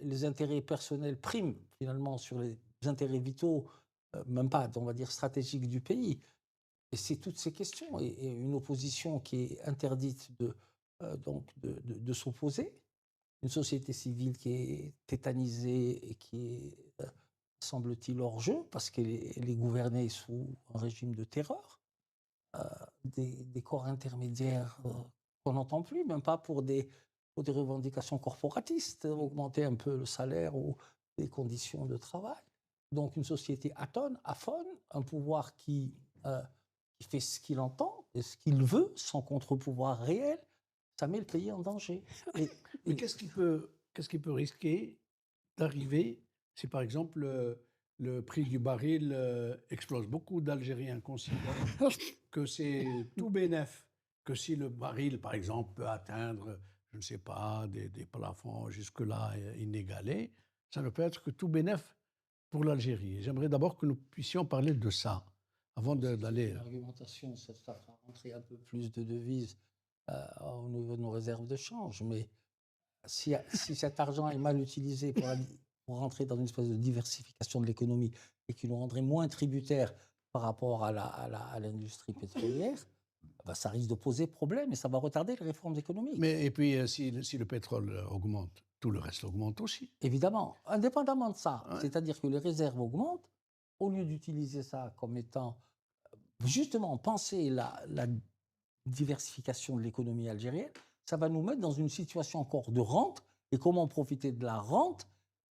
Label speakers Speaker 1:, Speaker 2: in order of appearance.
Speaker 1: les intérêts personnels priment finalement sur les intérêts vitaux, même pas, on va dire, stratégiques du pays. Et c'est toutes ces questions et une opposition qui est interdite donc de s'opposer, une société civile qui est tétanisée et qui est, semble-t-il, hors jeu parce qu'elle est gouvernée sous un régime de terreur, euh, des corps intermédiaires qu'on n'entend plus, même pas pour des revendications corporatistes, augmenter un peu le salaire ou les conditions de travail. Donc une société atone, aphone, un pouvoir qui fait ce qu'il entend et ce qu'il veut, sans contre-pouvoir réel, ça met le pays en danger.
Speaker 2: Mais
Speaker 1: Et
Speaker 2: qu'est-ce qui peut risquer d'arriver si, par exemple, le prix du baril explose? Beaucoup d'Algériens considèrent que c'est tout bénef, que si le baril, par exemple, peut atteindre, je ne sais pas, des plafonds jusque-là inégalés, ça ne peut être que tout bénef pour l'Algérie. J'aimerais d'abord que nous puissions parler de ça, avant
Speaker 1: c'est
Speaker 2: d'aller...
Speaker 1: une argumentation, ça fera rentrer un peu plus de devises au niveau de nos réserves de change. Mais si cet argent est mal utilisé pour rentrer dans une espèce de diversification de l'économie et qui nous rendrait moins tributaires par rapport à l'industrie pétrolière, bah, ça risque de poser problème et ça va retarder les réformes économiques.
Speaker 2: Mais, et puis, si le pétrole augmente, tout le reste augmente aussi.
Speaker 1: Évidemment, indépendamment de ça,
Speaker 2: Ouais.
Speaker 1: c'est-à-dire que les réserves augmentent, au lieu d'utiliser ça comme étant justement penser la diversification de l'économie algérienne, ça va nous mettre dans une situation encore de rente. Et comment profiter de la rente